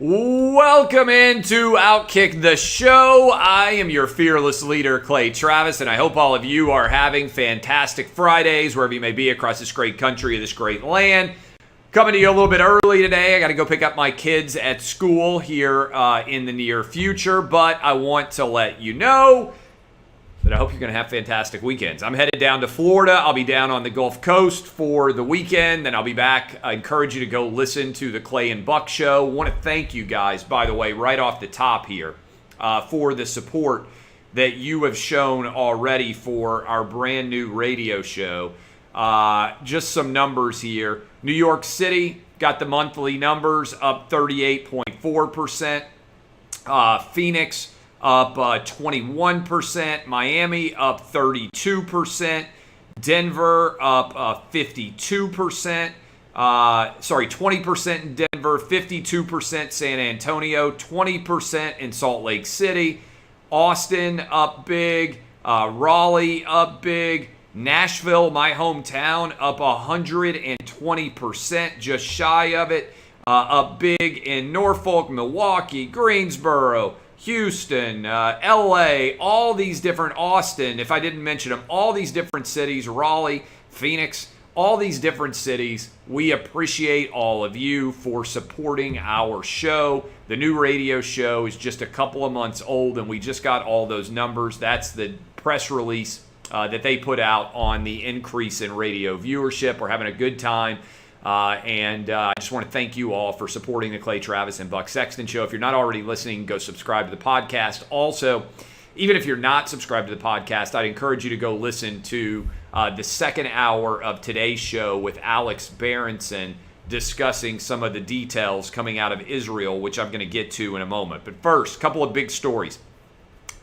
Welcome into OutKick the Show. I am your fearless leader, Clay Travis, and I hope all of you are having fantastic Fridays wherever you may be across this great country or this great land. Coming to you a little bit early today. I got to go pick up my kids at school here in the near future, but I want to let you know that I hope you're going to have fantastic weekends. I'm headed down to Florida. I'll be down on the Gulf Coast for the weekend, then I'll be back. I encourage you to go listen to the Clay and Buck Show. I want to thank you guys, by the way, right off the top here for the support that you have shown already for our brand new radio show. Just some numbers here. New York City got the monthly numbers up 38.4%. Phoenix up 21%. Miami up 32%. Denver up 52%. 20% in Denver, 52% San Antonio, 20% in Salt Lake City. Austin up big. Raleigh up big. Nashville, my hometown, up 120%, just shy of it. Up big in Norfolk, Milwaukee, Greensboro, Houston, LA, all these different, Austin, if I didn't mention them, all these different cities, Raleigh, Phoenix, all these different cities. We appreciate all of you for supporting our show. The new radio show is just a couple of months old, and we just got all those numbers. That's the press release that they put out on the increase in radio viewership. We're having a good time. And I just want to thank you all for supporting the Clay Travis and Buck Sexton Show. If you're not already listening, go subscribe to the podcast. Also, even if you're not subscribed to the podcast, I'd encourage you to go listen to the second hour of today's show with Alex Berenson discussing some of the details coming out of Israel, which I'm going to get to in a moment. But first, a couple of big stories.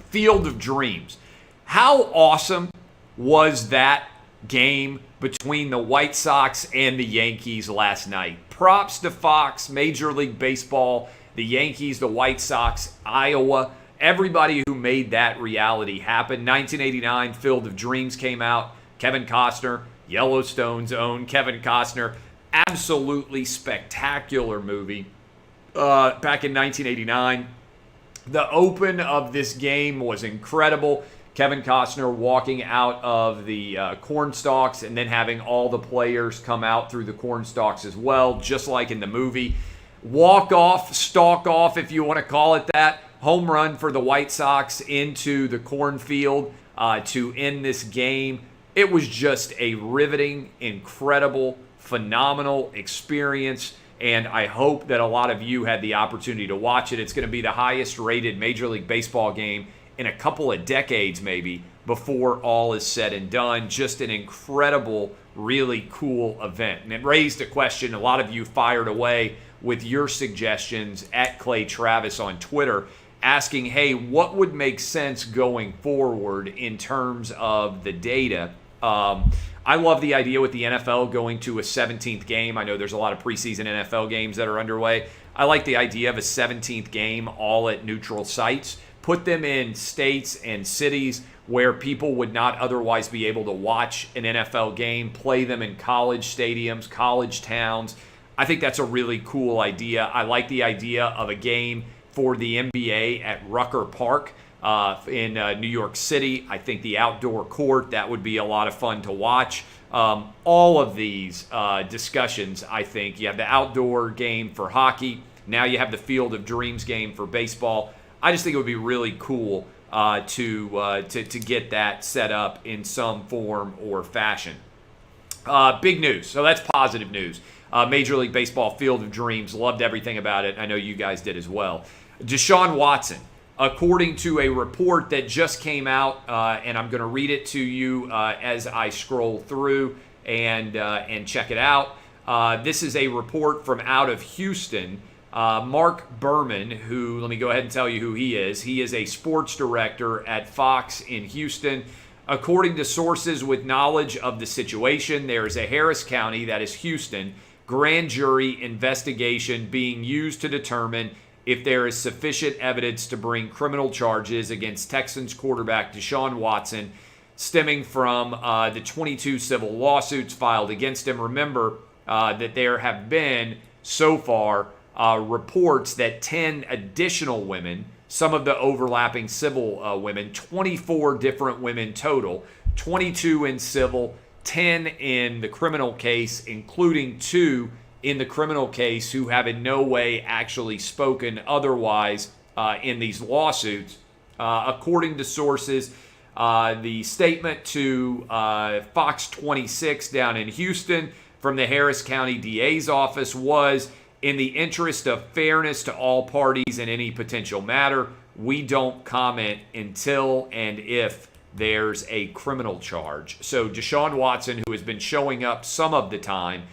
Field of Dreams. How awesome was that game between the White Sox and the Yankees last night? Props to Fox, Major League Baseball, the Yankees, the White Sox, Iowa, everybody who made that reality happen. 1989, Field of Dreams came out. Kevin Costner, Yellowstone's own Kevin Costner. Absolutely spectacular movie back in 1989. The open of this game was incredible. Kevin Costner walking out of the corn stalks and then having all the players come out through the corn stalks as well, just like in the movie. Walk off, stalk off, if you want to call it that. Home run for the White Sox into the cornfield to end this game. It was just a riveting, incredible, phenomenal experience, and I hope that a lot of you had the opportunity to watch it. It's going to be the highest rated Major League Baseball game in a couple of decades maybe before all is said and done. Just an incredible, really cool event. And it raised a question. A lot of you fired away with your suggestions at Clay Travis on Twitter, asking, hey, what would make sense going forward in terms of the data? I love the idea with the NFL going to a 17th game. I know there's a lot of preseason NFL games that are underway. I like the idea of a 17th game all at neutral sites. Put them in states and cities where people would not otherwise be able to watch an NFL game, play them in college stadiums, college towns. I think that's a really cool idea. I like the idea of a game for the NBA at Rucker Park in New York City. I think the outdoor court, that would be a lot of fun to watch. All of these discussions, I think. You have the outdoor game for hockey. Now you have the Field of Dreams game for baseball. I just think it would be really cool to get that set up in some form or fashion. Big news. So that's positive news. Major League Baseball Field of Dreams. Loved everything about it. I know you guys did as well. Deshaun Watson, according to a report that just came out, and I'm going to read it to you as I scroll through and check it out. This is a report from out of Houston. Mark Berman, who, let me go ahead and tell you who he is. He is a sports director at Fox in Houston. According to sources with knowledge of the situation, there is a Harris County, that is Houston, grand jury investigation being used to determine if there is sufficient evidence to bring criminal charges against Texans quarterback Deshaun Watson, stemming from the 22 civil lawsuits filed against him. Remember that there have been, so far, reports that 10 additional women, some of the overlapping civil women, 24 different women total, 22 in civil, 10 in the criminal case, including 2 in the criminal case who have in no way actually spoken otherwise in these lawsuits. According to sources, the statement to Fox 26 down in Houston from the Harris County DA's office was, in the interest of fairness to all parties in any potential matter, we don't comment until and if there's a criminal charge. So Deshaun Watson, who has been showing up some of the time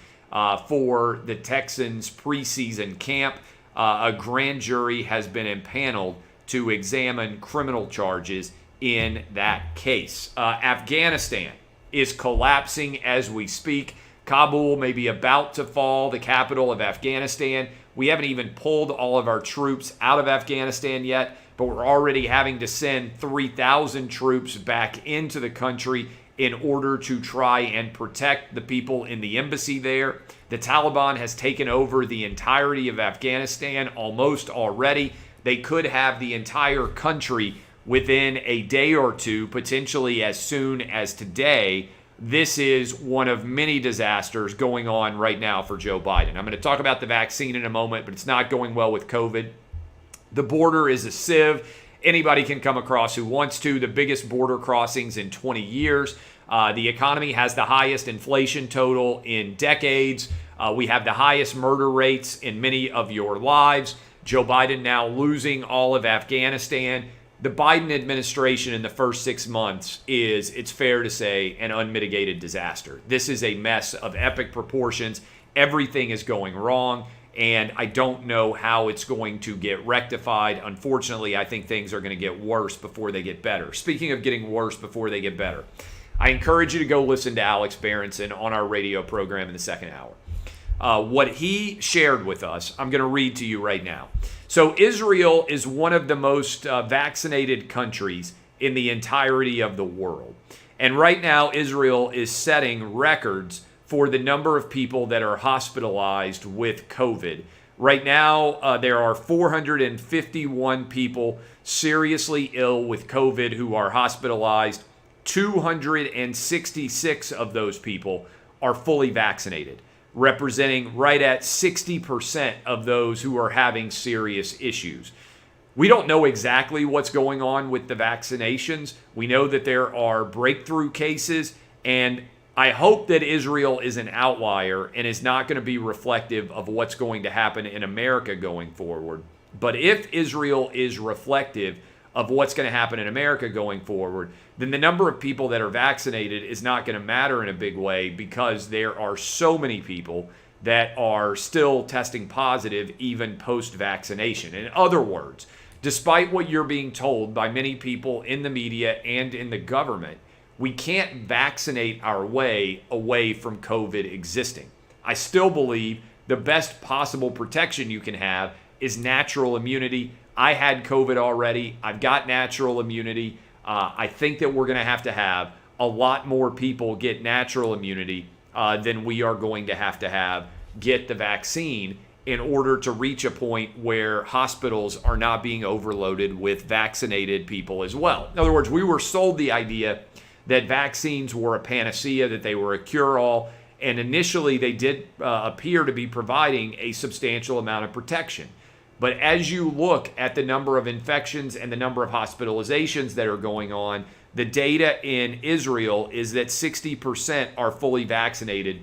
for the Texans preseason camp, a grand jury has been impaneled to examine criminal charges in that case. Afghanistan is collapsing as we speak. Kabul may be about to fall, the capital of Afghanistan. We haven't even pulled all of our troops out of Afghanistan yet, but we're already having to send 3,000 troops back into the country in order to try and protect the people in the embassy there. The Taliban has taken over the entirety of Afghanistan almost already. They could have the entire country within a day or two, potentially as soon as today. This is one of many disasters going on right now for Joe Biden. I'm going to talk about the vaccine in a moment, but it's not going well with COVID. The border is a sieve. Anybody can come across who wants to. The biggest border crossings in 20 years. The economy has the highest inflation total in decades. We have the highest murder rates in many of your lives. Joe Biden now losing all of Afghanistan. The Biden administration in the first 6 months is, it's fair to say, an unmitigated disaster. This is a mess of epic proportions. Everything is going wrong, and I don't know how it's going to get rectified. Unfortunately, I think things are going to get worse before they get better. Speaking of getting worse before they get better, I encourage you to go listen to Alex Berenson on our radio program in the second hour. What he shared with us, I'm going to read to you right now. So Israel is one of the most vaccinated countries in the entirety of the world. And right now, Israel is setting records for the number of people that are hospitalized with COVID. Right now, there are 451 people seriously ill with COVID who are hospitalized. 266 of those people are fully vaccinated, representing right at 60% of those who are having serious issues. We don't know exactly what's going on with the vaccinations. We know that there are breakthrough cases, and I hope that Israel is an outlier and is not going to be reflective of what's going to happen in America going forward. But if Israel is reflective of what's going to happen in America going forward, then the number of people that are vaccinated is not going to matter in a big way, because there are so many people that are still testing positive even post-vaccination. In other words, despite what you're being told by many people in the media and in the government, we can't vaccinate our way away from COVID existing. I still believe the best possible protection you can have is natural immunity. I had COVID already. I've got natural immunity. I think that we're going to have a lot more people get natural immunity than we are going to have get the vaccine in order to reach a point where hospitals are not being overloaded with vaccinated people as well. In other words, we were sold the idea that vaccines were a panacea, that they were a cure-all, and initially they did appear to be providing a substantial amount of protection. But as you look at the number of infections and the number of hospitalizations that are going on, the data in Israel is that 60% are fully vaccinated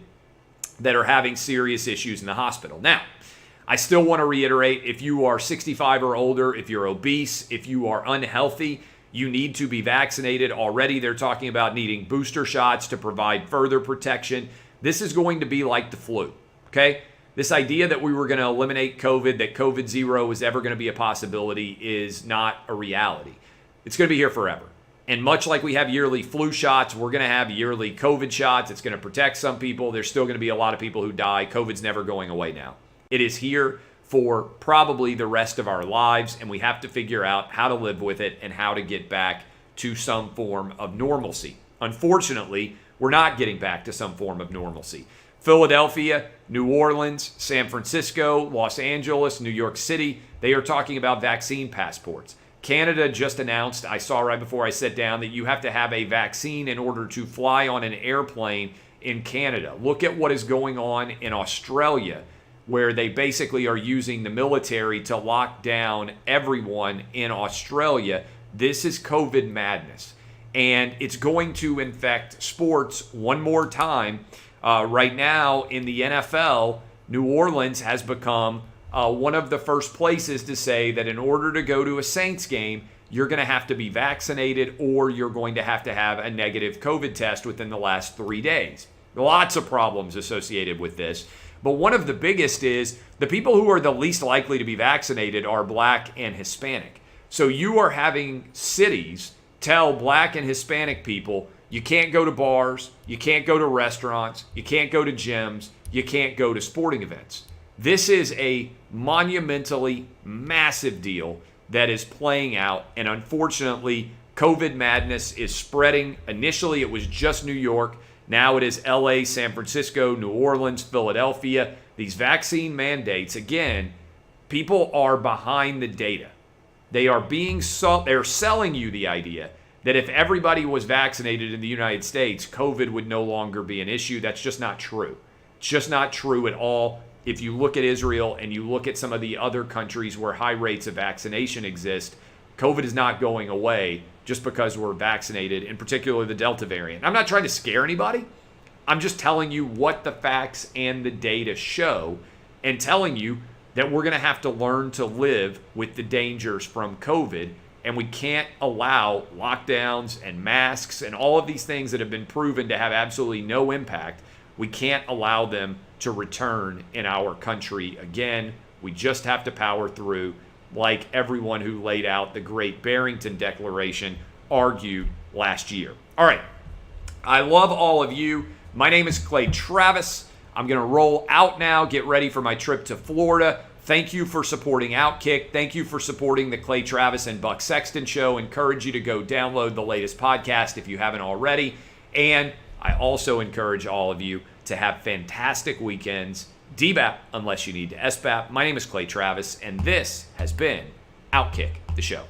that are having serious issues in the hospital. Now, I still want to reiterate, if you are 65 or older, if you're obese, if you are unhealthy, you need to be vaccinated already. They're talking about needing booster shots to provide further protection. This is going to be like the flu, okay? This idea that we were going to eliminate COVID, that COVID zero was ever going to be a possibility, is not a reality. It's going to be here forever. And much like we have yearly flu shots, we're going to have yearly COVID shots. It's going to protect some people. There's still going to be a lot of people who die. COVID's never going away now. It is here for probably the rest of our lives, and we have to figure out how to live with it and how to get back to some form of normalcy. Unfortunately, we're not getting back to some form of normalcy. Philadelphia, New Orleans, San Francisco, Los Angeles, New York City, they are talking about vaccine passports. Canada just announced, I saw right before I sat down, that you have to have a vaccine in order to fly on an airplane in Canada. Look at what is going on in Australia, where they basically are using the military to lock down everyone in Australia. This is COVID madness, and it's going to infect sports one more time. Right now in the NFL, New Orleans has become one of the first places to say that in order to go to a Saints game, you're going to have to be vaccinated or you're going to have a negative COVID test within the last 3 days. Lots of problems associated with this. But one of the biggest is the people who are the least likely to be vaccinated are Black and Hispanic. So you are having cities tell Black and Hispanic people, you can't go to bars, you can't go to restaurants, you can't go to gyms, you can't go to sporting events. This is a monumentally massive deal that is playing out, and unfortunately, COVID madness is spreading. Initially, it was just New York. Now it is LA, San Francisco, New Orleans, Philadelphia. These vaccine mandates, again, people are behind the data. They're selling you the idea that if everybody was vaccinated in the United States, COVID would no longer be an issue. That's just not true. It's just not true at all. If you look at Israel and you look at some of the other countries where high rates of vaccination exist, COVID is not going away just because we're vaccinated, in particular the Delta variant. I'm not trying to scare anybody. I'm just telling you what the facts and the data show and telling you that we're going to have to learn to live with the dangers from COVID. And we can't allow lockdowns and masks and all of these things that have been proven to have absolutely no impact. We can't allow them to return in our country again. We just have to power through, like everyone who laid out the Great Barrington Declaration argued last year. All right. I love all of you. My name is Clay Travis. I'm going to roll out now, get ready for my trip to Florida. Thank you for supporting OutKick. Thank you for supporting the Clay Travis and Buck Sexton Show. Encourage you to go download the latest podcast if you haven't already. And I also encourage all of you to have fantastic weekends. DBAP unless you need to SBAP. My name is Clay Travis, and this has been OutKick the Show.